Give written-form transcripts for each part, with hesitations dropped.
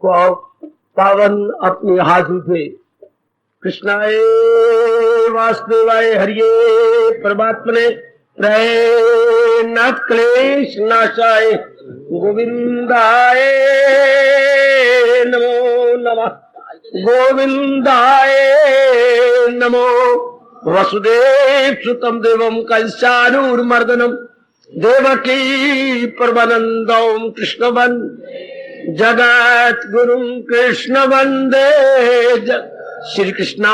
पावन अपने हाथ उठे। कृष्णाय वासुदेवाय हरिये परमात्मने न क्लेश नाशाय गोविंदाय नमो नमः। गोविंदाय नमो। वसुदेव सुतम देवम कंसानूरमर्दनम देवकी परमानंदम कृष्ण जगत गुरु कृष्ण वंदे श्री कृष्णा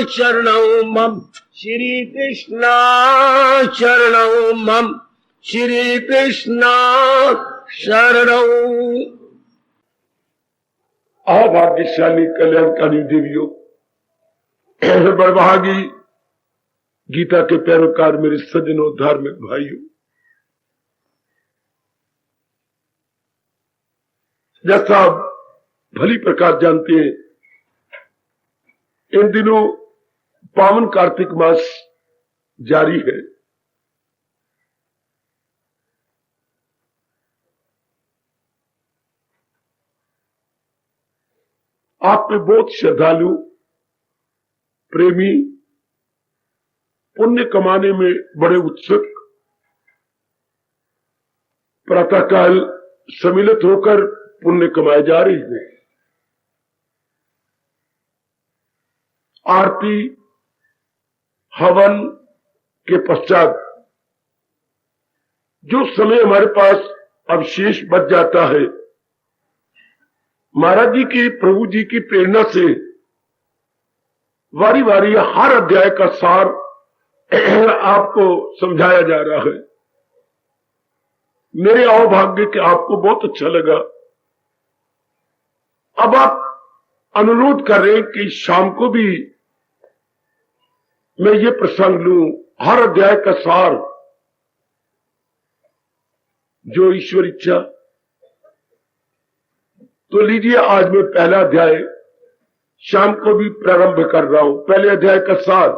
शरणौ मम। श्री कृष्णा शरणौ मम। श्री कृष्णा शरणौ। भाग्यशाली कल्याणकारी देवियों, बड़भागी गीता के पैरोकार मेरे सज्जनों, धार्मिक भाइयों, जैसा आप भली प्रकार जानते हैं, इन दिनों पावन कार्तिक मास जारी है। आप में बहुत श्रद्धालु प्रेमी पुण्य कमाने में बड़े उत्सुक प्रातःकाल सम्मिलित होकर पुण्य कमाए जा रही है। आरती हवन के पश्चात जो समय हमारे पास अवशेष बच जाता है, महाराज जी की, प्रभु जी की प्रेरणा से वारी वारी हर अध्याय का सार आपको समझाया जा रहा है। मेरे अहोभाग्य के आपको बहुत अच्छा लगा। अब आप अनुरोध कर रहे हैं कि शाम को भी मैं ये प्रसंग लूं, हर अध्याय का सार, जो ईश्वर इच्छा। तो लीजिए, आज मैं पहला अध्याय शाम को भी प्रारंभ कर रहा हूं। पहले अध्याय का सार,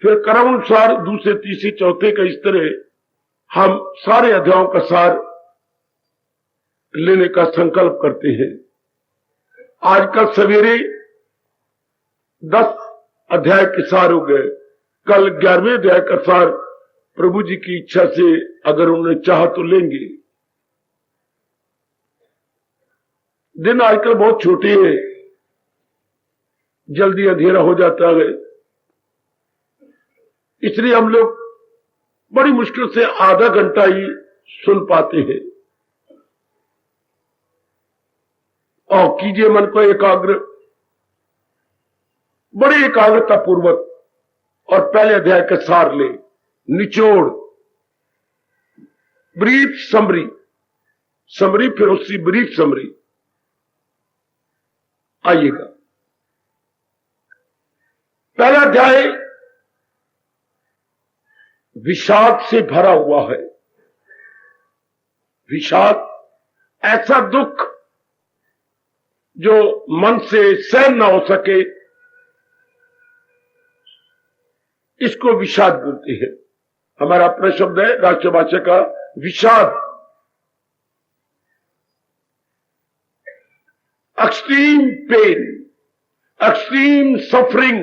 फिर क्रमानुसार दूसरे, तीसरे, चौथे का, इस तरह हम सारे अध्यायों का सार लेने का संकल्प करते हैं। आज कल सवेरे 10 अध्याय के सार हो गए, कल 11वें अध्याय का सार प्रभु जी की इच्छा से अगर उन्होंने चाहा तो लेंगे। दिन आजकल बहुत छोटे हैं, जल्दी अंधेरा हो जाता है, इसलिए हम लोग बड़ी मुश्किल से आधा घंटा ही सुन पाते हैं। और कीजिए मन को एकाग्र, बड़े एकाग्रता पूर्वक, और पहले अध्याय का सार ले, निचोड़, ब्रीफ समरी, समरी फिर उसकी ब्रीफ समरी। आइएगा, पहला अध्याय विषाद से भरा हुआ है। विषाद ऐसा दुख जो मन से सहन ना हो सके, इसको विषाद बोलते हैं। हमारा अपना शब्द है राष्ट्रभाषा का विषाद। एक्सट्रीम पेन, एक्सट्रीम सफरिंग,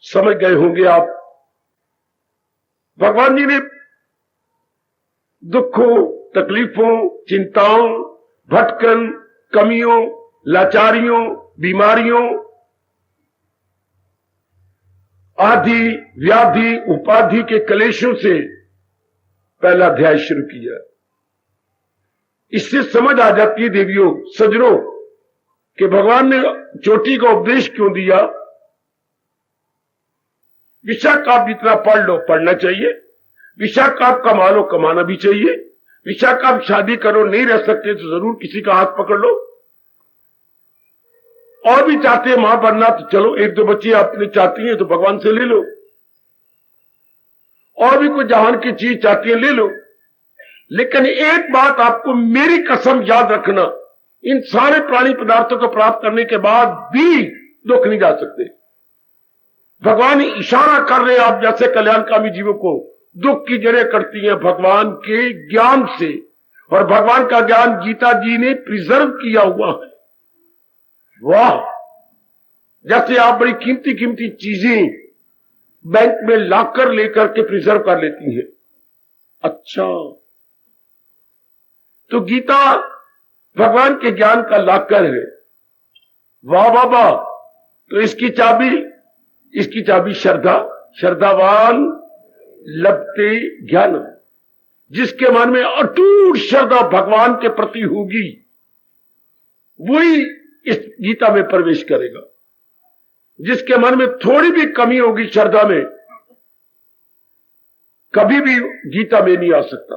समझ गए होंगे आप। भगवान जी ने दुखों, तकलीफों, चिंताओं, भटकन, कमियों, लाचारियों, बीमारियों, आदि व्याधि उपाधि के कलेशों से पहला अध्याय शुरू किया। इससे समझ आ जाती है देवियों, सज्जनों, कि भगवान ने चोटी का उपदेश क्यों दिया। विषय का आप जितना पढ़ लो, पढ़ना चाहिए। विषय का आप कमा लो, कमाना भी चाहिए। विषय का आप शादी करो, नहीं रह सकते तो जरूर किसी का हाथ पकड़ लो। और भी चाहते हैं मां बनना, तो चलो एक दो बच्चे आपने चाहती हैं तो भगवान से ले लो। और भी कोई जहान की चीज चाहती है, ले लो। लेकिन एक बात आपको मेरी कसम याद रखना, इन सारे प्राणी पदार्थों को प्राप्त करने के बाद भी दुख नहीं जा सकते। भगवान इशारा कर रहे हैं आप जैसे कल्याणकामी जीवों को, दुख की जड़ें कटती हैं भगवान के ज्ञान से, और भगवान का ज्ञान गीता जी ने प्रिजर्व किया हुआ है। वाह, जैसे आप बड़ी कीमती कीमती चीजें बैंक में लाकर लेकर के प्रिजर्व कर लेती हैं। अच्छा, तो गीता भगवान के ज्ञान का लाकर है। वाह बाबा, तो इसकी चाबी श्रद्धा, श्रद्धावान लभते ज्ञान। जिसके मन में अटूट श्रद्धा भगवान के प्रति होगी वही इस गीता में प्रवेश करेगा। जिसके मन में थोड़ी भी कमी होगी श्रद्धा में, कभी भी गीता में नहीं आ सकता।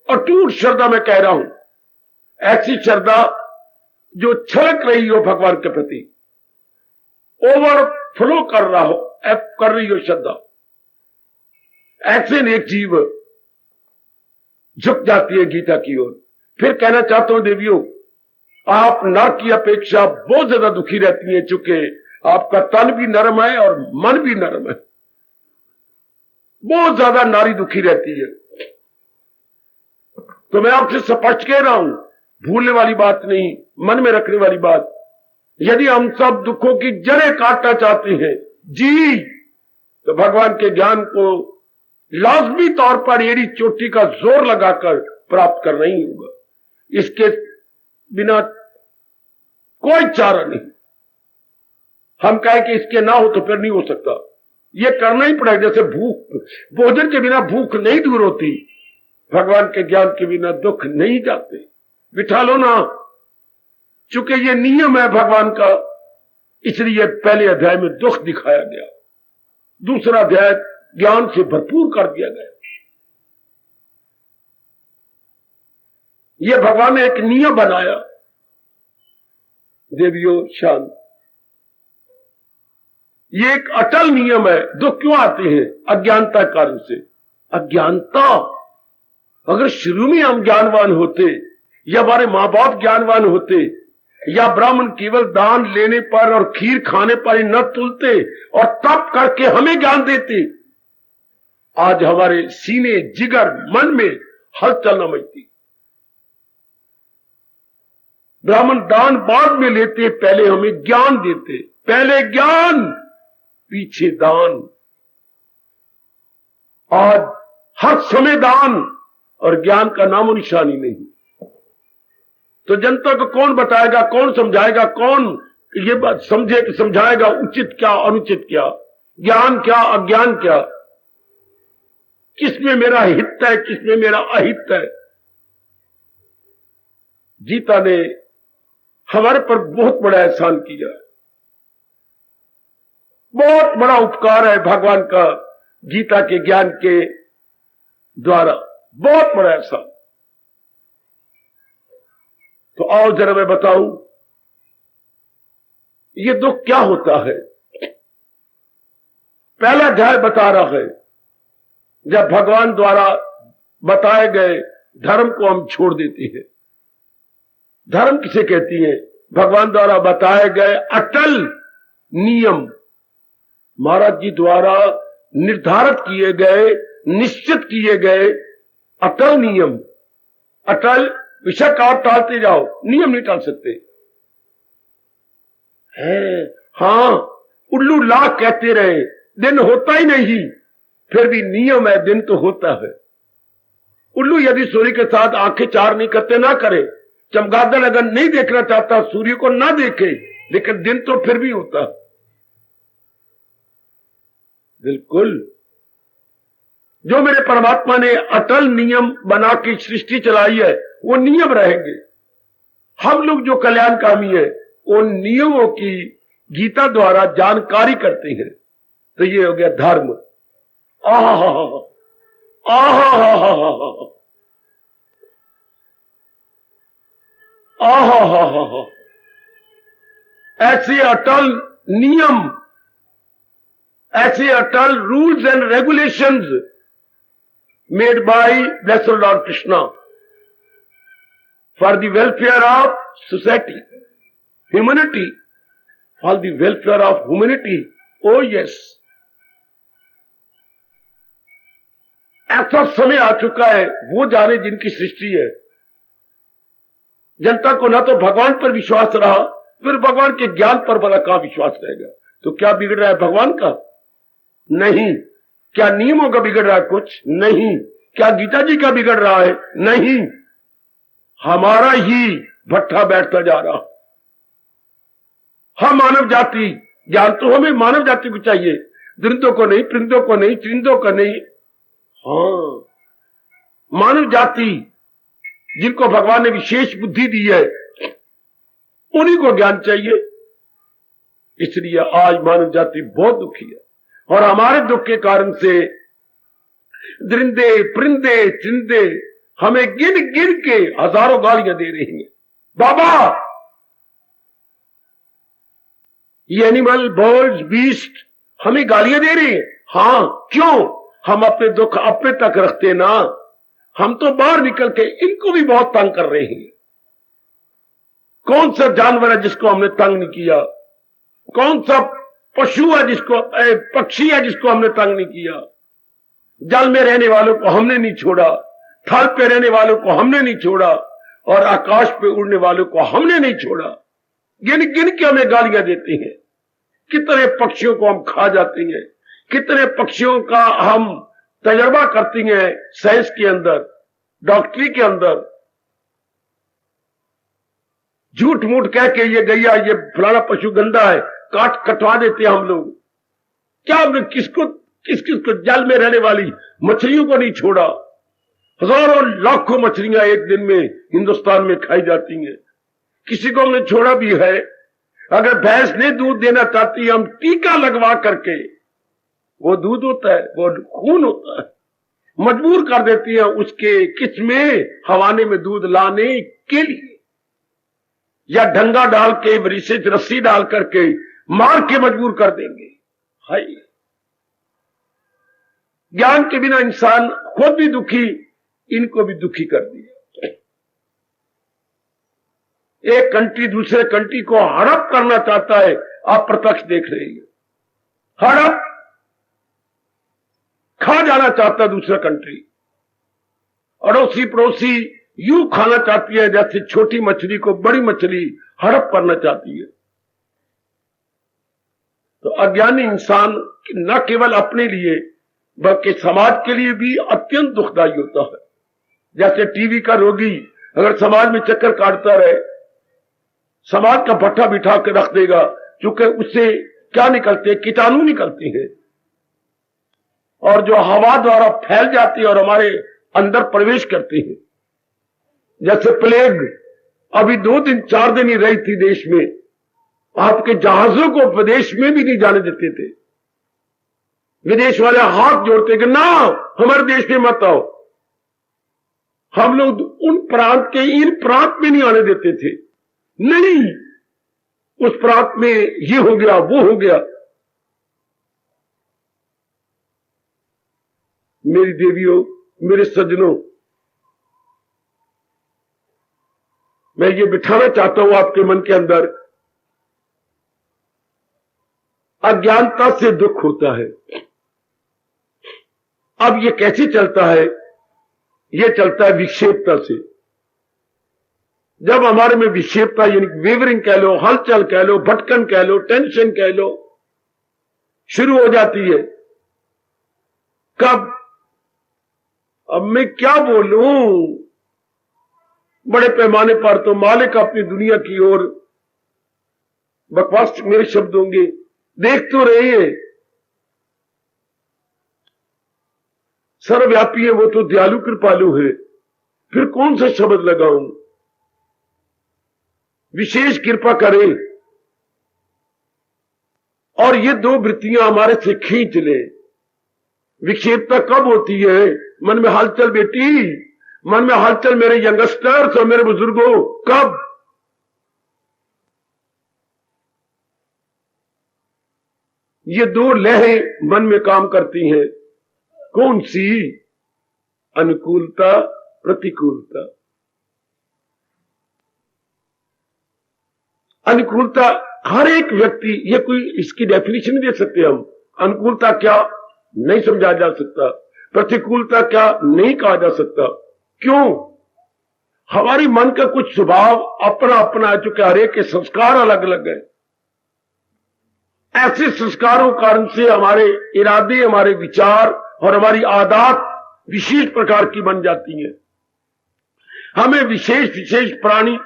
अटूट श्रद्धा मैं कह रहा हूं, ऐसी श्रद्धा जो छलक रही हो भगवान के प्रति, ओवरफ्लो कर रही हो श्रद्धा, ऐसे नेक जीव झुक जाती है गीता की ओर। फिर कहना चाहता हूं देवियों, आप नर की अपेक्षा बहुत ज्यादा दुखी रहती हैं, चूंकि आपका तन भी नरम है और मन भी नरम है। बहुत ज्यादा नारी दुखी रहती है। तो मैं आपसे स्पष्ट कह रहा हूं, भूलने वाली बात नहीं, मन में रखने वाली बात, यदि हम सब दुखों की जड़ें काटना चाहते हैं जी, तो भगवान के ज्ञान को लाजमी तौर पर एड़ी चोटी का जोर लगाकर प्राप्त करना ही होगा। इसके बिना कोई चारा नहीं। हम कहें कि इसके ना हो तो फिर नहीं हो सकता, ये करना ही पड़ेगा। जैसे भूख, भोजन के बिना भूख नहीं दूर होती, भगवान के ज्ञान के बिना दुख नहीं जाते। बिठा लो ना, चूंकि ये नियम है भगवान का, इसलिए पहले अध्याय में दुख दिखाया गया, दूसरा अध्याय ज्ञान से भरपूर कर दिया गया। यह भगवान ने एक नियम बनाया। देवियों शांत, ये एक अटल नियम है। दुख क्यों आते हैं? अज्ञानता कारण से। अज्ञानता, अगर शुरू में हम ज्ञानवान होते, या हमारे मां बाप ज्ञानवान होते, या ब्राह्मण केवल दान लेने पर और खीर खाने पर ही न तुलते और तप करके हमें ज्ञान देते, आज हमारे सीने, जिगर, मन में हलचल न मचती। ब्राह्मण दान बाद में लेते, पहले हमें ज्ञान देते। पहले ज्ञान, पीछे दान। आज हर समय दान और ज्ञान का नामो निशानी नहीं। तो जनता को कौन बताएगा, कौन समझाएगा, कौन ये बात समझाएगा उचित क्या, अनुचित क्या, ज्ञान क्या, अज्ञान क्या, किसमें मेरा हित है, किसमें मेरा अहित है। गीता ने हमारे पर बहुत बड़ा एहसान किया है, बहुत बड़ा उपकार है भगवान का गीता के ज्ञान के द्वारा, बहुत बड़ा एहसान। तो आओ जरा मैं बताऊं ये दुख क्या होता है। पहला अध्याय बता रहा है, जब भगवान द्वारा बताए गए धर्म को हम छोड़ देते हैं। धर्म किसे कहती है? भगवान द्वारा बताए गए अटल नियम, महाराज जी द्वारा निर्धारित किए गए, निश्चित किए गए अटल नियम। अटल विषय का टालते जाओ, नियम नहीं टाल सकते है। हां, उल्लू लाख कहते रहे, दिन होता ही नहीं, फिर भी नियम है, दिन तो होता है। उल्लू यदि सूर्य के साथ आंखें चार नहीं करते, ना करे। चमगादड़ अगर नहीं देखना चाहता, सूर्य को ना देखे, लेकिन दिन तो फिर भी होता। बिल्कुल, जो मेरे परमात्मा ने अटल नियम बना के सृष्टि चलाई है, वो नियम रहेंगे। हम लोग जो कल्याणकामी है, उन नियमों की गीता द्वारा जानकारी करते हैं। तो ये हो गया धर्म। ऐसे अटल नियम, ऐसे अटल rules and regulations made by blessed lord Krishna for the welfare of society, humanity, for the welfare of humanity. Oh yes, ऐसा समय आ चुका है, वो जाने जिनकी सृष्टि है। जनता को ना तो भगवान पर विश्वास रहा, फिर भगवान के ज्ञान पर भला कहां विश्वास रहेगा। तो क्या बिगड़ रहा है भगवान का? नहीं। क्या नियमों का बिगड़ रहा है? कुछ नहीं। क्या गीता जी का बिगड़ रहा है? नहीं। हमारा ही भट्ठा बैठता जा रहा। हम मानव जाति, ज्ञान तो हमें मानव जाति को चाहिए, दरिंदों को नहीं, परिंदों को नहीं, चरिंदों को नहीं। हाँ, मानव जाति जिनको भगवान ने विशेष बुद्धि दी है, उन्हीं को ज्ञान चाहिए। इसलिए आज मानव जाति बहुत दुखी है, और हमारे दुख के कारण से दरिंदे, परिंदे, चरिंदे हमें गिन गिन के हजारों गालियां दे रही हैं। बाबा, ये एनिमल, बर्ड्स, बीस्ट हमें गालियां दे रहे हैं। हां, क्यों? हम अपने दुख अपने तक रखते ना, हम तो बाहर निकल के इनको भी बहुत तंग कर रहे हैं। कौन सा जानवर है जिसको हमने तंग नहीं किया? कौन सा पशु है जिसको, पक्षी है जिसको हमने तंग नहीं किया? जल में रहने वालों को हमने नहीं छोड़ा, थल पे रहने वालों को हमने नहीं छोड़ा, और आकाश पे उड़ने वालों को हमने नहीं छोड़ा। गिन गिन के हमें गालियां देते हैं। कितने पक्षियों को हम खा जाते हैं, कितने पक्षियों का हम तजर्बा करती हैं साइंस के अंदर, डॉक्टरी के अंदर। झूठ मूठ कह के ये गैया, ये फलाना पशु गंदा है, कटवा देते हैं हम लोग। क्या हमने किस किस को जल में रहने वाली मछलियों को नहीं छोड़ा? हजारों लाखों मछलियां एक दिन में हिंदुस्तान में खाई जाती हैं, किसी को हमने छोड़ा भी है? अगर भैंस ने दूध देना चाहती है, हम टीका लगवा करके, वो दूध होता है, वो खून होता है, मजबूर कर देती है उसके किस्में हवाने में दूध लाने के लिए, या ढंगा डाल के, वृषे रस्सी डाल करके मार के मजबूर कर देंगे। हाय, ज्ञान के बिना इंसान खुद भी दुखी, इनको भी दुखी कर दिया। एक कंट्री दूसरे कंट्री को हड़प करना चाहता है, आप प्रत्यक्ष देख रहे हैं। हड़प, खा जाना चाहता है दूसरा कंट्री। अड़ोसी पड़ोसी यूं खाना चाहती है जैसे छोटी मछली को बड़ी मछली हड़प करना चाहती है। तो अज्ञानी इंसान न केवल अपने लिए बल्कि समाज के लिए भी अत्यंत दुखदायी होता है। जैसे टीबी का रोगी अगर समाज में चक्कर काटता रहे, समाज का भट्ठा बिठा के रख देगा, क्योंकि उससे क्या निकलते हैं? कीटाणु निकलते हैं, और जो हवा द्वारा फैल जाती है और हमारे अंदर प्रवेश करते हैं। जैसे प्लेग अभी 2 दिन 4 दिन ही रही थी देश में, आपके जहाजों को विदेश में भी नहीं जाने देते थे। विदेश वाले हाथ जोड़ते कि ना, हमारे देश में मत आओ। हम लोग उन प्रांत के इन प्रांत में नहीं आने देते थे। नहीं, उस प्रांत में ये हो गया, वो हो गया। मेरी देवियों, मेरे सज्जनों, मैं ये बिठाना चाहता हूं आपके मन के अंदर, अज्ञानता से दुख होता है। अब ये कैसे चलता है? ये चलता है विक्षेपता से। जब हमारे में विक्षेपता, यानी वेवरिंग कह लो, हलचल कह लो, भटकन कह लो, टेंशन कह लो, शुरू हो जाती है। कब? अब मैं क्या बोलूं, बड़े पैमाने पर तो मालिक अपनी दुनिया की ओर, बकवास मेरे शब्द होंगे, देख तो रहे हैं। सर्वव्यापी है वो, तो दयालु कृपालु है, फिर कौन सा शब्द लगाऊं? विशेष कृपा करे और ये 2 वृत्तियां हमारे से खींच ले। विक्षेपता कब होती है? मन में हलचल बेटी, मन में हलचल मेरे यंगस्टर्स और मेरे बुजुर्गों, कब? ये 2 लहरें मन में काम करती हैं। कौन सी? अनुकूलता, प्रतिकूलता। अनुकूलता हर एक व्यक्ति, ये कोई इसकी डेफिनेशन नहीं दे सकते हम। अनुकूलता क्या, नहीं समझा जा सकता। प्रतिकूलता क्या नहीं कहा जा सकता। क्यों? हमारी मन का कुछ स्वभाव अपना अपना है, चूंकि हर एक के संस्कार अलग अलग है। ऐसे संस्कारों कारण से हमारे इरादे, हमारे विचार और हमारी आदत विशेष प्रकार की बन जाती है। हमें विशेष विशेष प्राणी,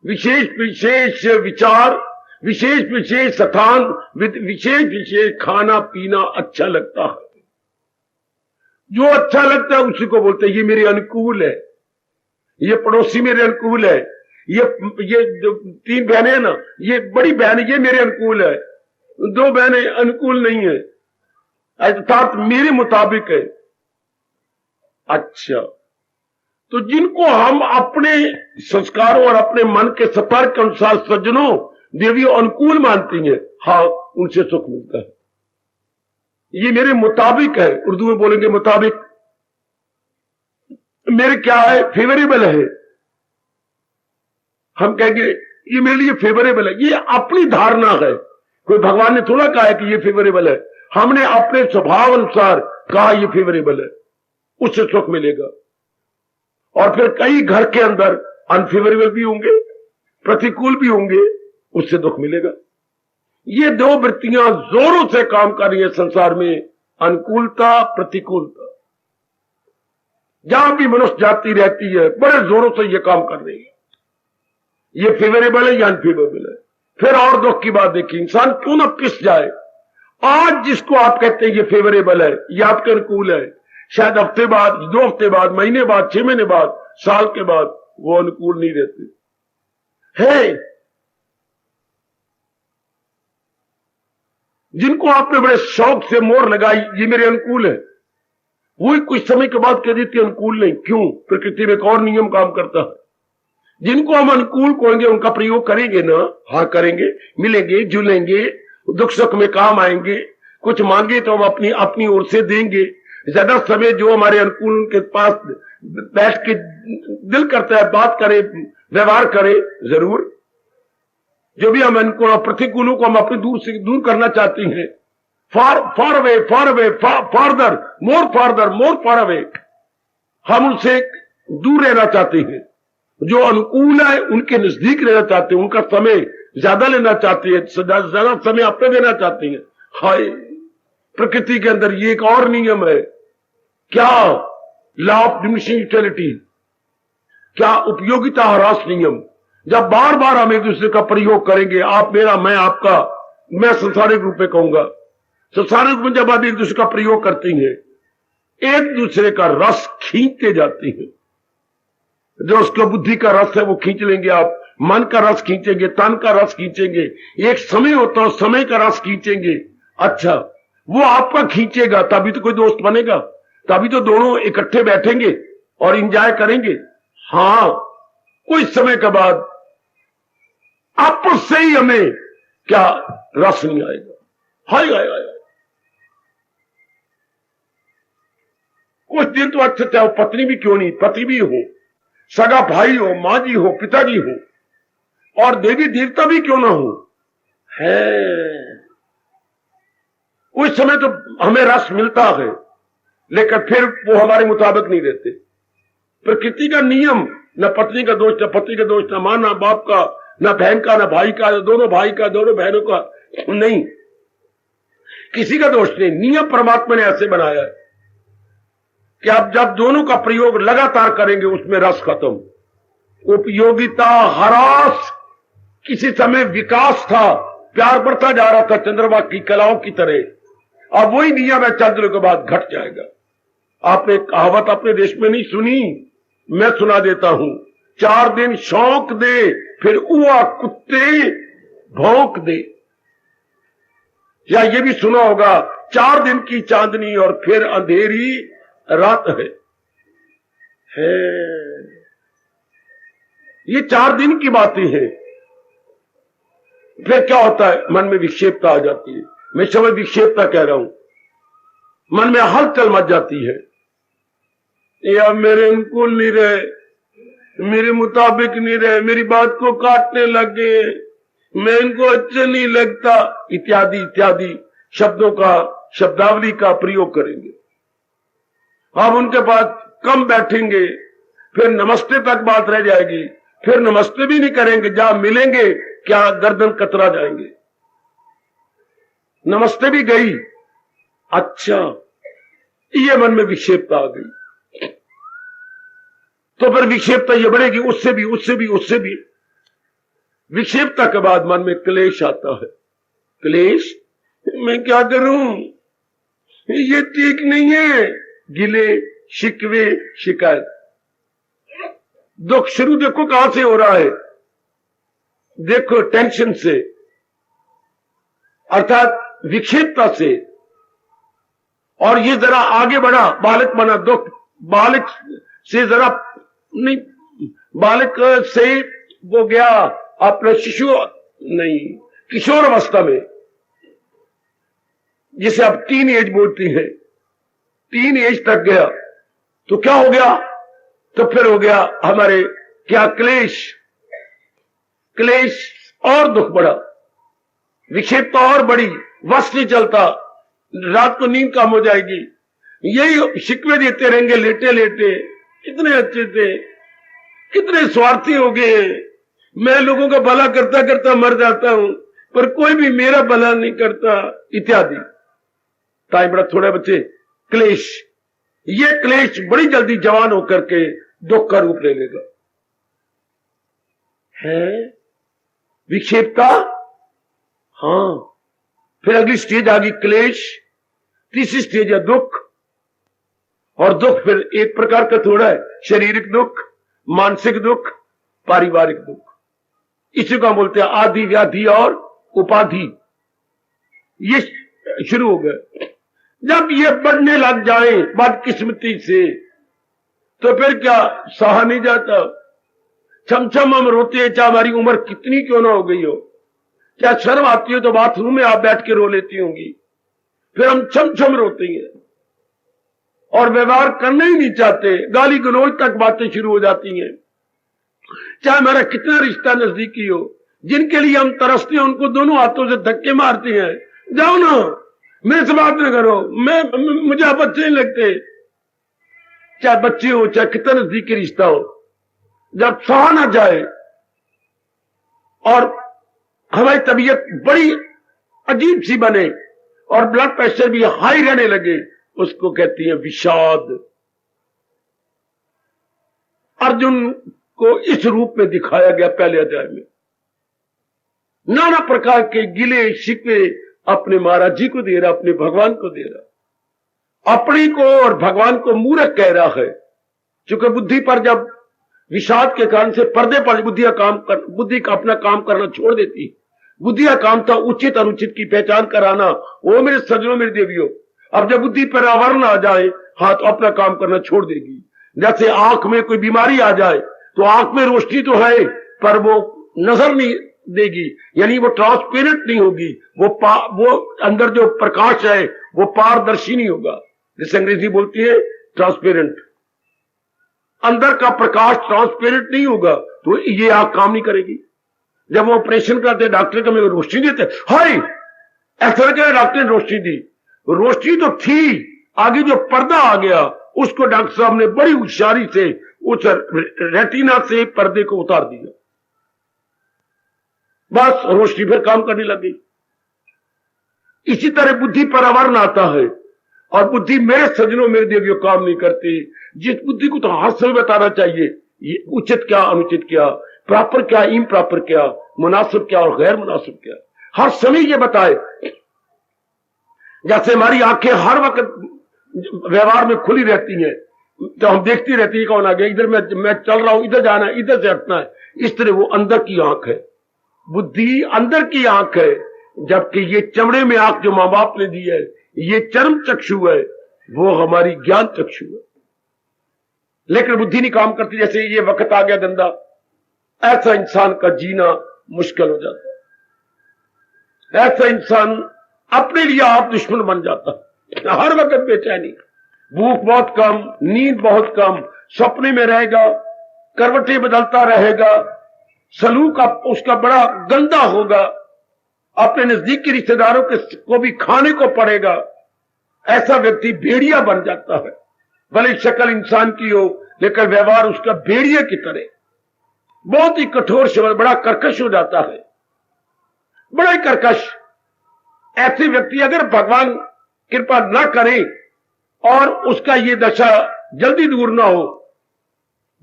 विशेष विशेष विचार, विशेष विशेष स्थान, विशेष विशेष खाना पीना अच्छा लगता है। जो अच्छा लगता है उसी को बोलते हैं ये मेरे अनुकूल है, ये पड़ोसी मेरे अनुकूल है, ये जो 3 बहनें हैं ना, ये बड़ी बहन ये मेरे अनुकूल है, 2 बहनें अनुकूल नहीं है, अर्थात मेरे मुताबिक है। अच्छा, तो जिनको हम अपने संस्कारों और अपने मन के सपर्क के अनुसार सज्जनों देवियों अनुकूल मानती हैं, हाँ, उनसे सुख मिलता है। ये मेरे मुताबिक है, उर्दू में बोलेंगे मुताबिक, मेरे क्या है, फेवरेबल है। हम कहेंगे ये मेरे लिए फेवरेबल है, ये अपनी धारणा है। कोई भगवान ने थोड़ा कहा है कि ये फेवरेबल है, हमने अपने स्वभाव अनुसार कहा ये फेवरेबल है, उससे सुख मिलेगा। और फिर कई घर के अंदर अनफेवरेबल भी होंगे, प्रतिकूल भी होंगे, उससे दुख मिलेगा। ये 2 वृत्तियां जोरों से काम कर रही है संसार में, अनुकूलता प्रतिकूलता। जहां भी मनुष्य जाति रहती है बड़े जोरों से ये काम कर रही है, ये फेवरेबल है या अनफेवरेबल है। फिर और दुख की बात देखिए, इंसान क्यों ना पिस जाए। आज जिसको आप कहते हैं ये फेवरेबल है, ये आपके अनुकूल है, शायद हफ्ते बाद, 2 हफ्ते बाद, महीने बाद, 6 महीने बाद, साल के बाद वो अनुकूल नहीं रहते हैं। जिनको आपने बड़े शौक से मोहर लगाई ये मेरे अनुकूल है, वही कुछ समय के बाद कह देती अनुकूल नहीं। क्यों? प्रकृति में एक और नियम काम करता है। जिनको हम अनुकूल कहेंगे उनका प्रयोग करेंगे ना, हाँ करेंगे, मिलेंगे जुलेंगे, दुख सुख में काम आएंगे, कुछ मांगे तो हम अपनी ओर से देंगे। ज्यादा समय जो हमारे अनुकूल उनके पास बैठ के दिल करता है बात करे, व्यवहार करे, जरूर। जो भी हम अनुकूल और प्रतिकूलों को हम अपने दूर से दूर करना चाहते हैं, फार अवे, फारदर, मोर फार अवे, हम उनसे दूर रहना चाहते हैं। जो अनुकूल है उनके नजदीक रहना चाहते हैं, उनका समय ज्यादा लेना चाहते हैं, ज्यादा समय अपने देना चाहते हैं। हाय, प्रकृति के अंदर ये एक और नियम है। क्या? लॉ ऑफ डिमिनिशिंग यूटिलिटी, क्या? उपयोगिता ह्रास नियम। जब बार बार हम एक दूसरे का प्रयोग करेंगे, आप मेरा, मैं आपका, मैं संसारिक रूप में कहूंगा, संसारिक रूप में जब आप एक दूसरे का प्रयोग करते हैं, एक दूसरे का रस खींचते जाते हैं। जो उसका बुद्धि का रस है वो खींच लेंगे, आप मन का रस खींचेंगे, तन का रस खींचेंगे, एक समय होता है समय का रस खींचेंगे। अच्छा, वो आपका खींचेगा तभी तो कोई दोस्त बनेगा, तभी तो दोनों इकट्ठे बैठेंगे और एंजॉय करेंगे। हाँ, कुछ समय के बाद आपस से ही हमें क्या रस नहीं आएगा। हाय हाय हाय, कुछ दिन तो अच्छा, चाहे पत्नी भी क्यों नहीं, पति भी हो, सगा भाई हो, मां जी हो, पिताजी हो, और देवी देवता भी क्यों ना हो, है उस समय तो हमें रस मिलता है, लेकिन फिर वो हमारे मुताबिक नहीं रहते। प्रकृति का नियम, न पत्नी का दोष, न पति का दोष, न मां, न बाप का, न बहन का, न भाई का, दोनों भाई का, दोनों बहनों का नहीं, किसी का दोष नहीं। नियम परमात्मा ने ऐसे बनाया है कि आप जब दोनों का प्रयोग लगातार करेंगे उसमें रस खत्म। उपयोगिता ह्रास, किसी समय विकास था, प्यार बढ़ता जा रहा था चंद्रमा की कलाओं की तरह, अब वही नियम है चंद्र के बाद घट जाएगा। आपने कहावत अपने देश में नहीं सुनी, मैं सुना देता हूं, 4 दिन शौक दे फिर हुआ कुत्ते भौंक दे। या ये भी सुना होगा, 4 दिन की चांदनी और फिर अंधेरी रात है। ये 4 दिन की बातें हैं। फिर क्या होता है? मन में विक्षेपता आ जाती है। मैं समय विक्षेपता कह रहा हूं, मन में हलचल मच जाती है। या मेरे अनुकूल नहीं रहे, मेरे मुताबिक नहीं रहे, मेरी बात को काटने लगे, मैं इनको अच्छा नहीं लगता, इत्यादि इत्यादि शब्दों का, शब्दावली का प्रयोग करेंगे। अब उनके पास कम बैठेंगे, फिर नमस्ते तक बात रह जाएगी, फिर नमस्ते भी नहीं करेंगे, जहां मिलेंगे क्या गर्दन कतरा जाएंगे। नमस्ते भी गई, अच्छा ये मन में विक्षेपता आ गई, तो फिर विक्षेपता ये बढ़ेगी, उससे भी उससे भी उससे भी। विक्षेपता के बाद मन में क्लेश आता है। क्लेश, मैं क्या करूं, ये ठीक नहीं है। गिले शिकवे शिकायत, दुख शुरू देखो कहां से हो रहा है, देखो टेंशन से, अर्थात विक्षेपता से। और ये जरा आगे बढ़ा, बालक बना दुख, बालक से जरा नहीं, बालक से वो गया अपने शिशु नहीं किशोर अवस्था में, जिसे अब टीन एज बोलती है, टीन एज तक गया तो क्या हो गया, तो फिर हो गया हमारे क्या क्लेश, क्लेश और दुख बढ़ा, विक्षेपता और बड़ी, वश नहीं चलता, रात को नींद कम हो जाएगी, यही शिकवे देते रहेंगे लेटे लेटे। कितने अच्छे थे, कितने स्वार्थी हो गए हैं, मैं लोगों का भला करता करता मर जाता हूं, पर कोई भी मेरा भला नहीं करता, इत्यादि। टाइम बड़ा थोड़े बच्चे, क्लेश, ये क्लेश बड़ी जल्दी जवान होकर के दुख का रूप ले लेगा। है विक्षेपता, हाँ। फिर अगली स्टेज आ गई क्लेश, तीसरी स्टेज है दुख। और दुख फिर एक प्रकार का थोड़ा है, शारीरिक दुख, मानसिक दुख, पारिवारिक दुख। इसी को हम बोलते हैं आदि, व्याधि और उपाधि। ये शुरू हो गए। जब ये बढ़ने लग जाए बदकिस्मती से, तो फिर क्या सहा नहीं जाता, छम छम हम रोते हैं, चाहे हमारी उम्र कितनी क्यों ना हो गई हो। क्या शर्म आती हो तो बाथरूम में आप बैठ के रो लेती होंगी, फिर हम छम छम रोते हैं और व्यवहार करना ही नहीं चाहते, गाली गलौज तक बातें शुरू हो जाती हैं। चाहे हमारा कितना रिश्ता नजदीकी हो, जिनके लिए हम तरसते हैं उनको दोनों हाथों से धक्के मारते हैं, जाओ ना, मेरे से बात न करो, मुझे आप अच्छे नहीं लगते। चाहे बच्चे हो, चाहे कितना नजदीकी रिश्ता हो, जब सहा ना जाए और हमारी तबीयत बड़ी अजीब सी बने और ब्लड प्रेशर भी हाई रहने लगे, उसको कहती है विषाद। अर्जुन को इस रूप में दिखाया गया पहले अध्याय में। नाना प्रकार के गिले शिकवे अपने महाराज जी को दे रहा, अपने भगवान को दे रहा, अपने को और भगवान को मूर्ख कह रहा है। क्योंकि बुद्धि पर जब विषाद के कारण से पर्दे पर बुद्धि का अपना काम करना छोड़ देती। बुद्धि का काम था उचित अनुचित की पहचान कराना। वो मेरे सज्जनों, मेरे देवियों, अब जब बुद्धि पर आवरण आ जाए, हाँ, तो अपना काम करना छोड़ देगी। जैसे आंख में कोई बीमारी आ जाए तो आंख में रोशनी तो है पर वो नजर नहीं देगी, यानी वो ट्रांसपेरेंट नहीं होगी, वो अंदर जो प्रकाश है वो पारदर्शी नहीं होगा, जिसे अंग्रेजी बोलती है ट्रांसपेरेंट। अंदर का प्रकाश ट्रांसपेरेंट नहीं होगा तो ये आंख काम नहीं करेगी। जब वो ऑपरेशन करते डॉक्टर का रोशनी देते, हाय ऐसा क्या डॉक्टर ने रोशनी दी, रोशनी तो थी, आगे जो पर्दा आ गया उसको डॉक्टर साहब ने बड़ी होशियारी से उस रेटिना से पर्दे को उतार दिया, बस रोशनी फिर काम करने लगी। इसी तरह बुद्धि पर आवरण आता है और बुद्धि मेरे सज्जनों, मेरे देवियों काम नहीं करती। जिस बुद्धि को तो हर समय बताना चाहिए, ये उचित क्या, अनुचित क्या, प्रॉपर क्या, इम्प्रॉपर क्या, मुनासिब क्या और गैर मुनासिब क्या, हर समय ये बताए। जैसे हमारी आंखें हर वक्त व्यवहार में खुली रहती हैं, तो हम देखती रहती है कौन आ गया, इधर मैं चल रहा हूं, इधर जाना है, इधर से हटना है। इस तरह वो अंदर की आंख है, बुद्धि अंदर की आंख है, जबकि ये चमड़े में आंख जो मां बाप ने दी है, ये चर्म चक्षु है, वो हमारी ज्ञान चक्षु है। लेकिन बुद्धि नहीं काम करती। जैसे ये वक्त आ गया गंदा, ऐसा इंसान का जीना मुश्किल हो जाता है, ऐसा इंसान अपने लिए आप दुश्मन बन जाता है। हर वक्त बेचैनी, भूख बहुत कम, नींद बहुत कम, सपने में रहेगा, करवटें बदलता रहेगा, सलूक उसका बड़ा गंदा होगा, अपने नजदीकी रिश्तेदारों को भी खाने को पड़ेगा। ऐसा व्यक्ति भेड़िया बन जाता है। भले शक्ल इंसान की हो लेकिन व्यवहार उसका भेड़िए की तरह, बहुत ही कठोर शब्द, बड़ा कर्कश हो जाता है, बड़ा ही कर्कश। ऐसे व्यक्ति अगर भगवान कृपा ना करे और उसका ये दशा जल्दी दूर ना हो,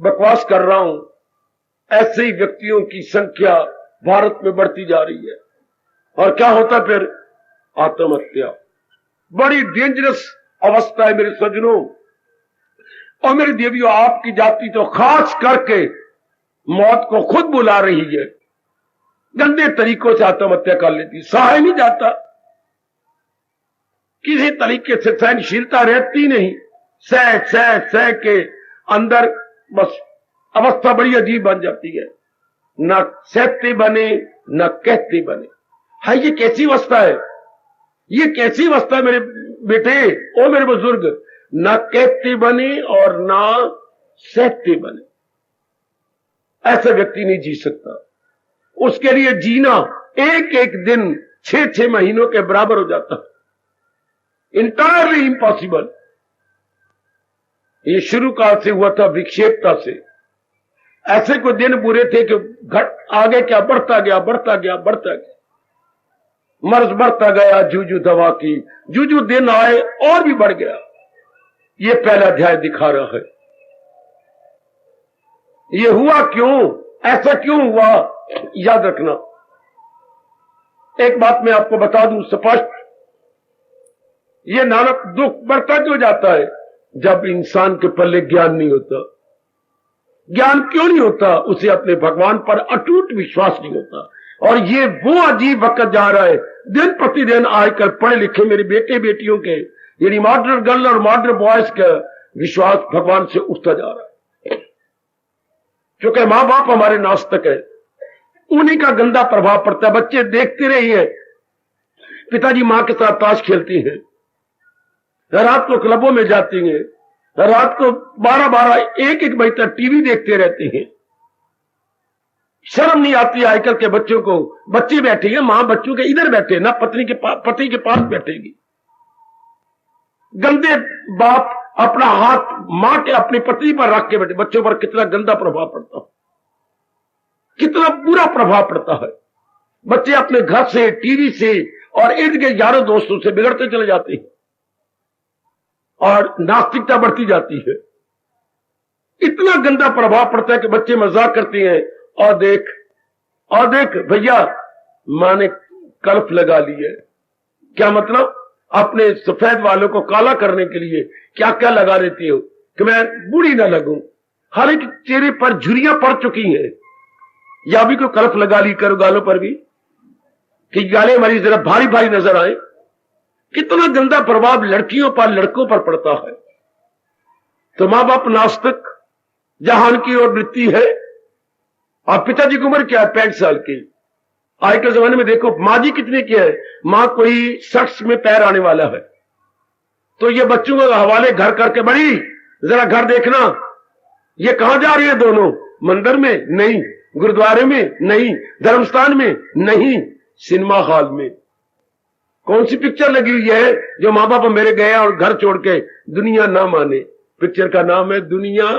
बकवास कर रहा हूं, ऐसे ही व्यक्तियों की संख्या भारत में बढ़ती जा रही है। और क्या होता फिर? आत्महत्या। बड़ी डेंजरस अवस्था है मेरे सज्जनों और मेरी देवियों। आपकी जाति तो खास करके मौत को खुद बुला रही है, गंदे तरीकों से आत्महत्या कर लेती, सहा नहीं जाता, किसी तरीके से सहनशीलता रहती नहीं, सह सह सह के अंदर बस अवस्था बड़ी अजीब बन जाती है, न सहते बने न कहते बने। हाय, ये कैसी अवस्था है, ये कैसी अवस्था है मेरे बेटे, ओ मेरे बुजुर्ग, न कहते बने और ना सहते बने। ऐसा व्यक्ति नहीं जी सकता। उसके लिए जीना एक एक दिन 6-6 महीनों के बराबर हो जाता है, इंटायरली इम्पॉसिबल। ये शुरू काल से हुआ था, विक्षेपता से। ऐसे कोई दिन बुरे थे कि घट आगे क्या बढ़ता गया बढ़ता गया बढ़ता गया, मर्ज बढ़ता गया, जूझू दवा की, जूझू दिन आए और भी बढ़ गया। ये पहला अध्याय दिखा रहा है। ये हुआ क्यों, ऐसा क्यों हुआ, याद रखना। एक बात मैं आपको बता दूं स्पष्ट, ये नानक दुख बढ़ता क्यों जाता है? जब इंसान के पल्ले ज्ञान नहीं होता। ज्ञान क्यों नहीं होता? उसे अपने भगवान पर अटूट विश्वास नहीं होता। और ये वो अजीब वक्त जा रहा है, दिन प्रतिदिन आजकल पढ़े लिखे मेरे बेटे बेटियों के, यानी मॉडर्न गर्ल और मॉडर्न बॉयज का विश्वास भगवान से उठता जा रहा है। क्योंकि मां बाप हमारे नास्तिक है, उन्हीं का गंदा प्रभाव पड़ता है। बच्चे देखते रहे हैं, पिताजी मां के साथ ताश खेलती हैं, रात को क्लबों में जाती हैं, रात को 12-12 1-1 बजे तक टीवी देखते रहते हैं। शर्म नहीं आती आजकल के बच्चों को। बच्चे बैठे हैं, मां बच्चों के इधर बैठे ना, पति के पास बैठेगी। गंदे बाप अपना हाथ मां के अपनी पत्नी पर रख के बैठे, बच्चों पर कितना गंदा प्रभाव पड़ता है, कितना बुरा प्रभाव पड़ता है। बच्चे अपने घर से, टीवी से और इर्द गिर्द यारों दोस्तों से बिगड़ते चले जाते हैं और नास्तिकता बढ़ती जाती है। इतना गंदा प्रभाव पड़ता है कि बच्चे मजाक करते हैं, और देख भैया, मां ने कल्फ लगा ली है। क्या मतलब? अपने सफेद वालों को काला करने के लिए क्या क्या लगा देती हो कि मैं बूढ़ी ना लगूं। हालांकि चेहरे पर झुर्रियां पड़ चुकी हैं, या भी कोई कल्फ लगा ली करो गालों पर भी, कि गालें हमारी जरा भारी भारी नजर आए। कितना गंदा प्रभाव लड़कियों पर लड़कों पर पड़ता है। तो मां बाप नास्तिक, जहान की ओर वृत्ति है। और पिताजी की उम्र क्या है? 65 साल की। आज के जमाने में देखो मां जी कितने की है, मां कोई 60 में पैर आने वाला है। तो ये बच्चों के हवाले घर करके, बड़ी जरा घर देखना, ये कहां जा रही है दोनों? मंदिर में नहीं, गुरुद्वारे में नहीं, धर्मस्थान में नहीं, सिनेमा हॉल में। कौन सी पिक्चर लगी हुई है जो मां बाप मेरे गए और घर छोड़ के? दुनिया ना माने, पिक्चर का नाम है दुनिया।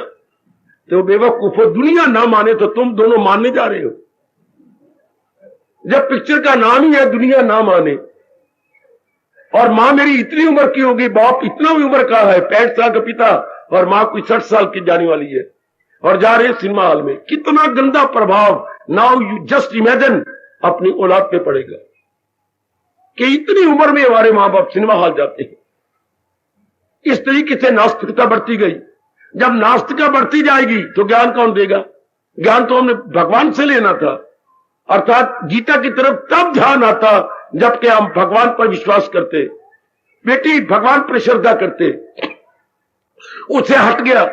तो बेवकूफो, दुनिया ना माने तो तुम दोनों मानने जा रहे हो। जब पिक्चर का नाम ही है दुनिया ना माने, और मां मेरी इतनी उम्र की होगी, बाप इतना भी उम्र का है, 65 साल का पिता, और मां कोई 60 साल की जाने वाली है, और जा रहे सिनेमा हॉल में। कितना गंदा प्रभाव नाउ यू जस्ट इमेजिन अपनी औलाद पे पड़ेगा कि इतनी उम्र में हमारे मां बाप सिनेमा हॉल जाते हैं। इस तरीके से नास्तिकता बढ़ती गई। जब नास्तिकता बढ़ती जाएगी तो ज्ञान कौन देगा? ज्ञान तो हमने भगवान से लेना था, अर्थात गीता की तरफ तब ध्यान आता जबकि हम भगवान पर विश्वास करते, बेटी भगवान पर श्रद्धा करते। उससे हट गया,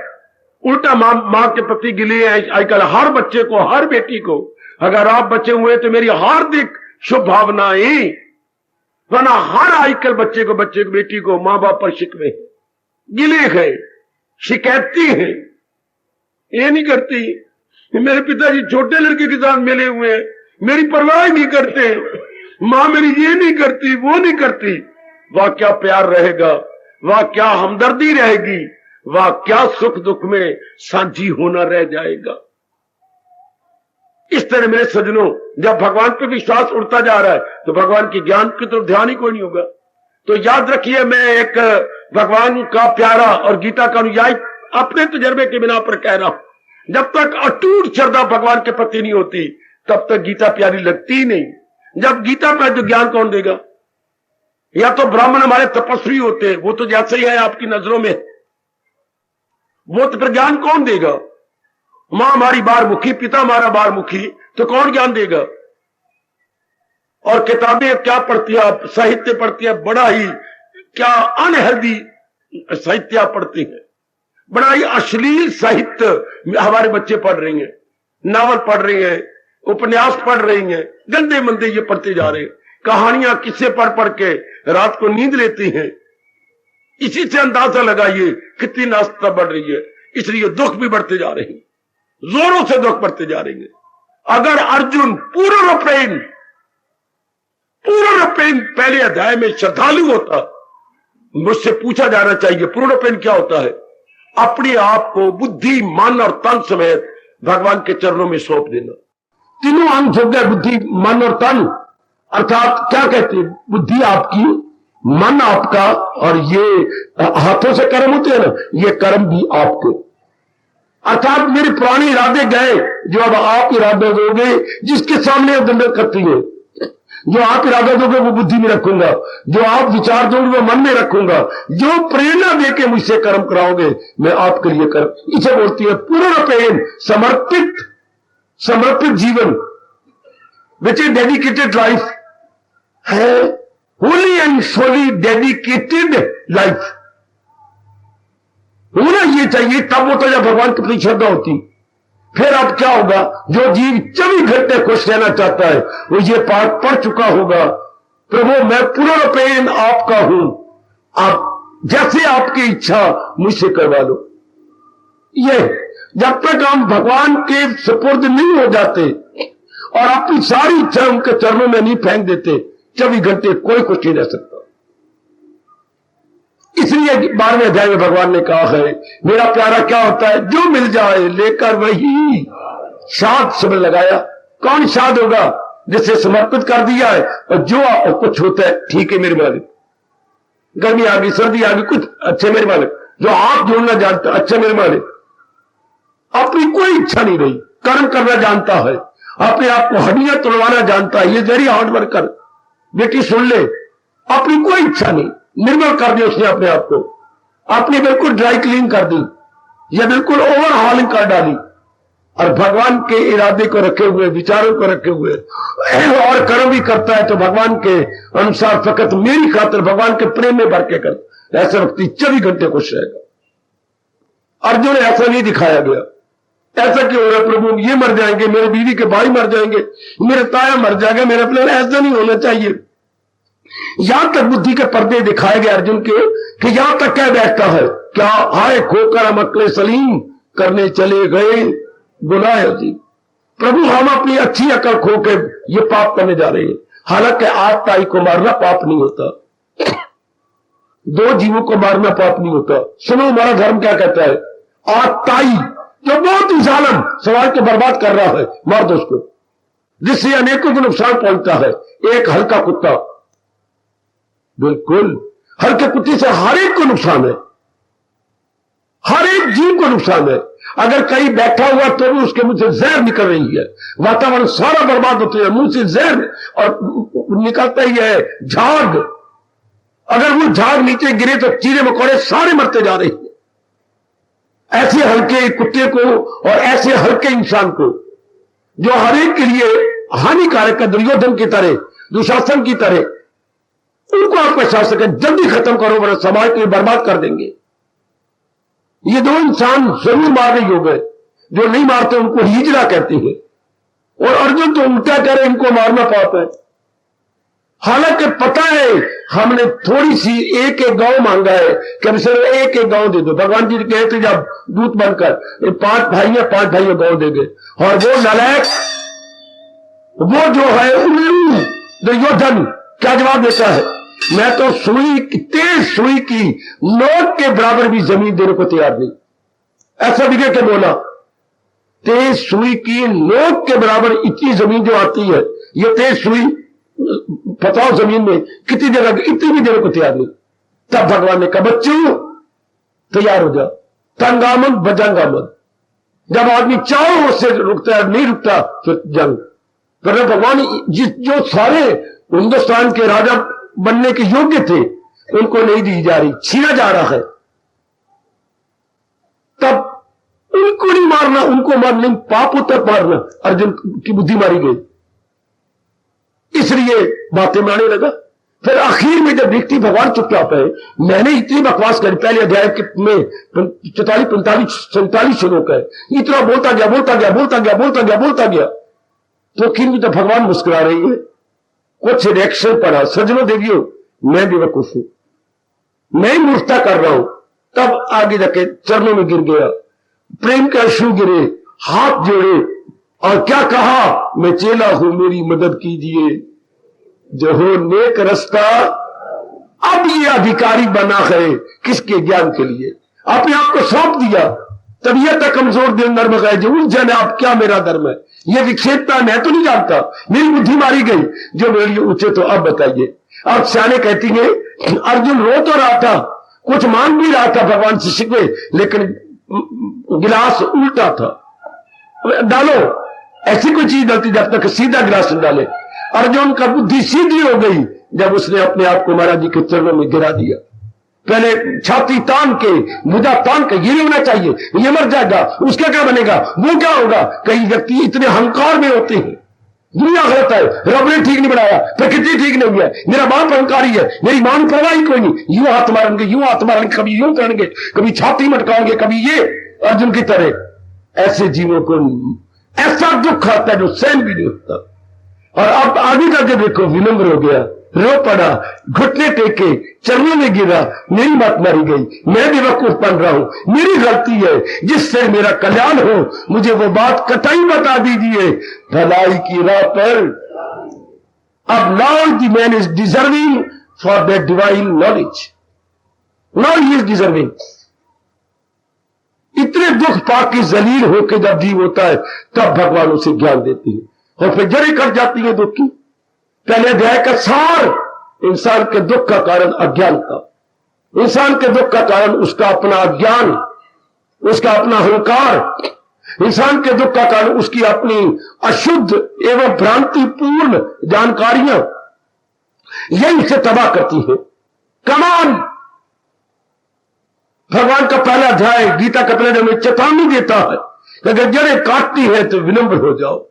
उल्टा मां के प्रति गिले है। आजकल हर बच्चे को, हर बेटी को, अगर आप बचे हुए तो मेरी हार्दिक शुभ भावनाएं, वरना हर आजकल बच्चे को, बेटी को मां बाप पर शिकवे, गिले है, शिकायती है। ये नहीं करती मेरे पिताजी छोटे लड़के के साथ मिले हुए हैं, मेरी परवाह नहीं करते, मां मेरी ये नहीं करती, वो नहीं करती। वह क्या प्यार रहेगा, वह क्या हमदर्दी रहेगी, वह क्या सुख दुख में साझी होना रह जाएगा। इस तरह मेरे सज्जनों, जब भगवान पे विश्वास उड़ता जा रहा है तो भगवान के ज्ञान की तरफ ध्यान ही कोई नहीं होगा। तो याद रखिए, मैं एक भगवान का प्यारा और गीता का अनुयायी अपने तजर्बे के बिना पर कह रहा हूं। जब तक अटूट श्रद्धा भगवान के प्रति नहीं होती तब तक गीता प्यारी लगती ही नहीं। जब गीता पे तो ज्ञान कौन देगा? या तो ब्राह्मण हमारे तपस्वी होते हैं, वो तो जैसे ही है आपकी नजरों में, वो तो फिर ज्ञान कौन देगा? मां हमारी बारमुखी, पिता हमारा बारमुखी, तो कौन ज्ञान देगा? और किताबें क्या पढ़ती है, साहित्य पढ़ती है, बड़ा ही क्या अनहेल्दी साहित्य पढ़ती है, बड़ा ही अश्लील साहित्य हमारे बच्चे पढ़ रही हैं, नावल पढ़ रही हैं, उपन्यास पढ़ रही हैं, गंदे मंदे ये पढ़ते जा रहे हैं, कहानियां किस्से पढ़ के रात को नींद लेती हैं। इसी से अंदाजा लगाइए कितनी नास्ता बढ़ रही है। इसलिए दुख भी बढ़ते जा रहे हैं, जोरों से दुख बढ़ते जा रहे हैं। अगर अर्जुन पूर्ण रूपेण पहले अध्याय में श्रद्धालु होता, मुझसे पूछा जाना चाहिए पूर्ण रूपेण क्या होता है? अपने आप को बुद्धि, मन और तन समेत भगवान के चरणों में सौंप देना। तीनों अंग हो गए, बुद्धि, मन और तन। अर्थात क्या कहते हैं? बुद्धि आपकी, मन आपका, और ये हाथों से कर्म होते हैं ना, ये कर्म भी आपके। अर्थात मेरे पुराने इरादे गए, जो अब आप इरादे दोगे जिसके सामने दंडक करती है। जो आप इरादा दोगे वो बुद्धि में रखूंगा, जो आप विचार दोगे वो मन में रखूंगा, जो प्रेरणा देके मुझसे कर्म कराओगे मैं आपके लिए कर्म। इसे बोलती है पूर्ण प्रेम, समर्पित जीवन, विच इज डेडिकेटेड लाइफ है, holy and solely dedicated life होना ये चाहिए। तब होता जब भगवान की प्रति श्रद्धा होती। फिर अब क्या होगा? जो जीव 24 घंटे खुश रहना चाहता है वो ये पाठ पढ़ चुका होगा, प्रभु मैं पूर्ण प्रेम आपका हूं, आप जैसे आपकी इच्छा मुझसे करवा लो। ये जब तक हम भगवान के सुपुर्द नहीं हो जाते और अपनी सारी इच्छा उनके चरणों में नहीं फेंक देते, 24 घंटे कोई कुछ नहीं रह सकता। इसलिए 12वें अध्याय में भगवान ने कहा है, मेरा प्यारा क्या होता है? जो मिल जाए लेकर वही शाद शब्द लगाया। कौन शाद होगा? जिसे समर्पित कर दिया है और जो कुछ होता है ठीक है मेरे मालिक, गर्मी आ गई, सर्दी आ गई, कुछ अच्छे मेरे मालिक, जो हाथ जोड़ना जानता है अच्छे मेरे मालिक, अपनी कोई इच्छा नहीं रही, कर्म करना जानता है, अपने आप को हड्डियां तोड़वाना जानता है, ये वेरी हार्ड वर्कर। बेटी सुन ले, अपनी कोई इच्छा नहीं, निर्मल कर दिया उसने अपने आप को, आपने बिल्कुल ड्राई क्लीन कर दी या बिल्कुल ओवरहॉलिंग कर डाली, और भगवान के इरादे को रखे हुए, विचारों को रखे हुए और कर्म भी करता है तो भगवान के अनुसार फकत मेरी खातिर भगवान के प्रेम में भर के कर, ऐसे व्यक्ति 24 घंटे खुश रहेगा। अर्जुन ऐसा नहीं दिखाया गया। ऐसा क्यों हो रहा है प्रभु? ये मर जाएंगे, मेरे बीवी के भाई मर जाएंगे, मेरे ताया मर जाएगा, मेरा प्लान ऐसा नहीं होना चाहिए। यहां तक बुद्धि के पर्दे दिखाए गए अर्जुन के कि यहां तक क्या बैठता है, क्या हाय खोकर हम अक्ले सलीम करने चले गए गुनाह जी। प्रभु हम अपनी अच्छी अकल खो के ये पाप करने जा रहे हैं। हालांकि आत्ताई को मारना पाप नहीं होता, 2 जीवों को मारना पाप नहीं होता। सुनो हमारा धर्म क्या कहता है, आत्ताई जो बहुत ही जालिम समाज को बर्बाद कर रहा है, मार दो उसको, जिससे अनेकों को नुकसान पहुंचता है। एक हल्का कुत्ता, बिल्कुल हल्के कुत्ते से हर एक को नुकसान है, हर एक जीव को नुकसान है। अगर कहीं बैठा हुआ तो भी उसके मुंह से जहर निकल रही है, वातावरण सारा बर्बाद होता है, मुंह से जहर और निकलता ही है झाग। अगर वो झाग नीचे गिरे तो कीड़े मकोड़े सारे मरते जा रहे हैं। ऐसे हल्के कुत्ते को और ऐसे हल्के इंसान को जो हर एक के लिए हानिकारक है, दुर्योधन की तरह, दुशासन की तरह, उनको आप शासक है जल्दी खत्म करो वरना समाज को बर्बाद कर देंगे। ये 2 इंसान जरूर मार रही हो गए, जो नहीं मारते उनको हिजरा कहते हैं, और अर्जुन तो उल्टा कह रहे इनको मारना पाप है। हालांकि पता है हमने थोड़ी सी एक गांव मांगा है कि हमसे एक गांव दे दो। भगवान जी कहे थे जब दूत बनकर 5 भाइयों गांव दे गए, और वो नालायक, वो जो है उल्लू दुर्योधन क्या जवाब देता है मैं तो तेज सुई की नोक के बराबर भी जमीन देने को तैयार नहीं। ऐसा भी के बोला, तेज सुई की नोक के बराबर इतनी जमीन जो आती है, ये तेज सुई बताओ जमीन में कितनी जगह, इतनी भी देने को तैयार नहीं। तब भगवान ने कहा बच्चों तैयार हो जाओ, तंगा मत बजंगा मत। जब आदमी चारों ओर से रुकता है, नहीं रुकता फिर जंग। पर भगवान जो सारे हिंदुस्तान के राजा बनने के योग्य थे उनको नहीं दी जा रही, छीना जा रहा है। तब उनको नहीं मारना, उनको मारने पाप उत्तर मारना, अर्जुन की बुद्धि मारी गई, इसलिए बातें में आने लगा। फिर आखिर में जब व्यक्ति भगवान चुपचाप है, मैंने इतनी बकवास करी पहले अध्याय में 44, 45, 47 श्लोक है, इतना बोलता गया बोलता गया बोलता गया बोलता गया बोलता गया, तो फिर तो भगवान मुस्कुरा रही है। कुछ रिएक्शन पड़ा, सज्जनों देवियों मैं बेवकूफ हूं, मैं मूर्खता कर रहा हूं। तब आगे जाके चरणों में गिर गया, प्रेम के अश्रु गिरे, हाथ जोड़े और क्या कहा, मैं चेला हूं मेरी मदद कीजिए, जो हो नेक रास्ता। अब ये अधिकारी बना है किसके ज्ञान के लिए, अपने आप को सौंप दिया। तबीयत कमजोर दिल नर्म गए, जो उलझन है अब क्या मेरा धर्म है, ये विक्षेपता मैं तो नहीं जानता, मेरी बुद्धि मारी गई, जो मेरे लिए ऊंचे तो अब बताइए। अब सियाने कहती है अर्जुन रो तो रहा था, कुछ मांग भी रहा था भगवान से शिकवे, लेकिन गिलास उल्टा था। डालो ऐसी कोई चीज डलती जब तक सीधा गिलास न डाले। अर्जुन का बुद्धि सीधी हो गई जब उसने अपने आप को महाराज जी के चरणों में गिरा दिया। पहले छाती तान के, मुझा तान के, ये नहीं होना चाहिए, ये मर जाएगा, उसका क्या बनेगा, वो क्या होगा। कई व्यक्ति इतने अहंकार में होते हैं, दुनिया गलत है, रब ने ठीक नहीं बनाया, प्रकृति ठीक नहीं है, मेरा बाप अहंकारी है, मेरी मां की परवाह कोई नहीं, यूं हाथ मारेंगे यूं हाथ मारेंगे, कभी यूं करेंगे, कभी छाती मटकाएंगे, कभी ये। अर्जुन की तरह ऐसे जीवों को ऐसा दुख आता है जो सहन भी नहीं होता। और अब आगे करके देखो, विनम्र हो गया, रो पड़ा, घुटने टेके, चरणों में गिरा, मेरी बात मारी गई, मैं बेवकूफ बन रहा हूं, मेरी गलती है, जिससे मेरा कल्याण हो मुझे वो बात कतई बता दीजिए, भलाई की राह पर। अब now the man is deserving for that divine knowledge, now he is deserving. इतने दुख पाके जलील होकर जब जीव होता है तब भगवान उसे ज्ञान देती है, और फिर जड़ी कट जाती है दुख की। पहले अध्याय का सार, इंसान के दुख का कारण अज्ञान था, इंसान के दुख का कारण उसका अपना अज्ञान, उसका अपना अहंकार, इंसान के दुख का कारण उसकी अपनी अशुद्ध एवं भ्रांतिपूर्ण जानकारियां, यही उसे तबाह करती है। कमान भगवान का पहला अध्याय गीता का पहले में चेतावनी देता है कि अगर जड़ें काटती है तो विनम्र हो जाओ।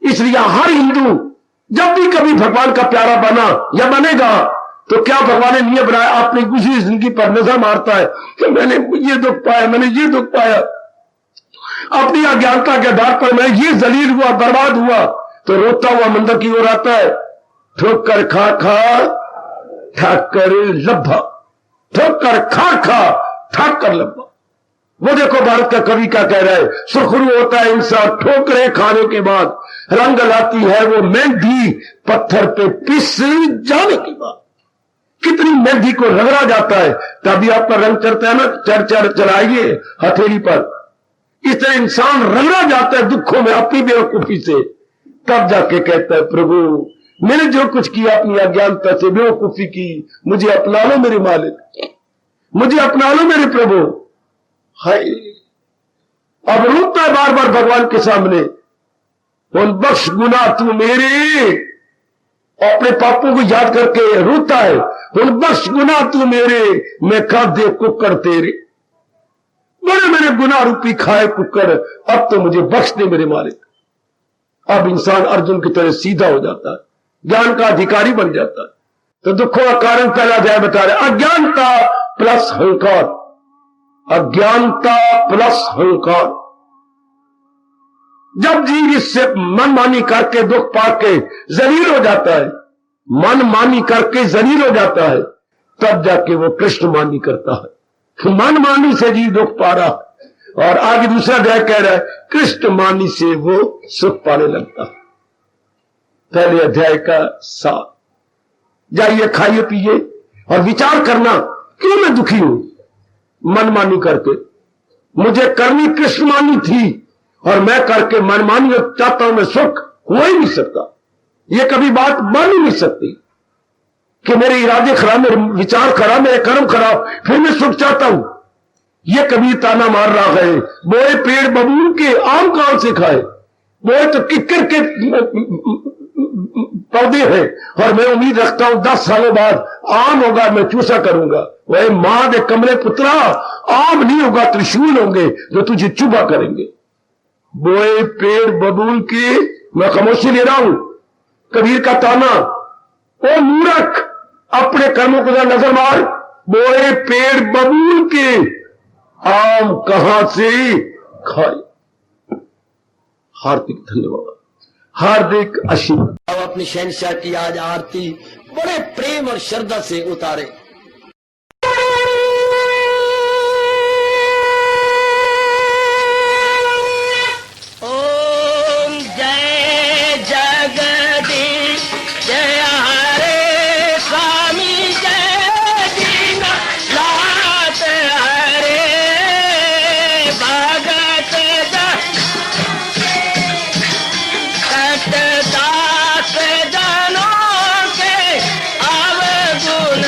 इसलिए हर हिंदू जब भी कभी भगवान का प्यारा बना या बनेगा तो क्या भगवान ने नियम बनाया, अपनी गुजरी जिंदगी पर नजर मारता है कि मैंने ये दुख पाया, मैंने ये दुख पाया, अपनी अज्ञानता के आधार पर मैं ये जलील हुआ, बर्बाद हुआ, तो रोता हुआ मंदिर की ओर आता है। ठोकर खा खा ठाकर लब्भा, ठोकर खा खा ठाकर लब्भा। वो देखो भारत का कवि क्या कह रहा है, सुरखरू होता है इंसान ठोकरे खाने के बाद, रंग लाती है वो मेहंदी पत्थर पे पिस जाने के बाद। कितनी मेहंदी को रगड़ा जाता है तभी आपका रंग चढ़ता है ना, चढ़ चढ़ाइए हथेली पर। इस तरह इंसान रगड़ा जाता है दुखों में अपनी बेवकूफी से, तब जाके कहता है प्रभु मैंने जो कुछ किया अपनी अज्ञानता से बेवकूफी की, मुझे अपना लो मेरे मालिक, मुझे अपना लो मेरे प्रभु। हाय अब रोता है बार बार भगवान के सामने, उन बख्श गुनाह तू मेरे, अपने पापों को याद करके रोता है, उन बख्श गुनाह तू मेरे, मैं खा दे कुकर तेरे, बड़े मेरे गुनाह रूपी खाए कुकर, अब तो मुझे बख्श दे मेरे मालिक। अब इंसान अर्जुन की तरह सीधा हो जाता है, ज्ञान का अधिकारी बन जाता है। तो दुखों का कारण पहला अध्याय बता रहे, अज्ञानता प्लस अहंकार, अज्ञानता प्लस अहंकार। जब जीव इससे मनमानी करके दुख पाके जलील हो जाता है, मनमानी करके जलील हो जाता है, तब जाके वो कृष्ण मानी करता है। मनमानी से जीव दुख पा रहा है, और आगे दूसरा अध्याय कह रहा है कृष्ण मानी से वो सुख पाने लगता है। पहले अध्याय का सार, जाइए खाइए पिए और विचार करना क्यों मैं दुखी हूं मनमानी करके। मुझे करनी कृष्णमानी थी और मैं करके मनमानी चाहता हूं मैं सुख, हो ही नहीं सकता। यह कभी बात मान ही नहीं सकती कि मेरे इरादे खराब, मेरे विचार खराब, मेरे कर्म खराब, फिर मैं सुख चाहता हूं। यह कभी ताना मार रहा है, बोए पेड़ बबूल के आम कहां से खाए, बोए तो किक्कर के पौधे हैं और मैं उम्मीद रखता हूं 10 सालों बाद आम होगा, मैं चूसा करूंगा। वह मां दे कमरे पुत्रा, आम नहीं होगा, त्रिशूल होंगे जो तुझे चुबा करेंगे। बोए पेड़ बबूल के, मैं खामोशी ले रहा हूं। कबीर का ताना, ओ मूर्ख अपने कर्मों को नजर मार, बोए पेड़ बबूल के आम कहां से खाए। हार्दिक धन्यवाद, हार्दिक आशीर्वाद। अब अपनी शहंशाह की आज आरती बड़े प्रेम और श्रद्धा से उतारे। ओम जय जगदीश जय हरे स्वामी जय दीना लात हरे भगत दास जनों के अवगुण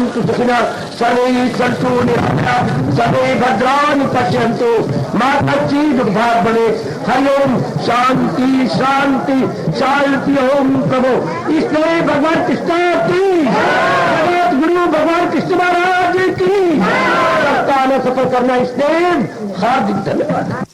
भवन्तु सुखिनः सर्वे सन्तु निरामयाः सर्वे भद्राणि पश्यन्तु मा कश्चित् दुर्भाग् भवेत्। हरि ओम शांति शांति शांति। ओम प्रभु इसलिए भगवान कृष्ण की जगत गुरु भगवान कृष्ण महाराज की सप्ताह में सफल करना इसलिए हार्दिक धन्यवाद।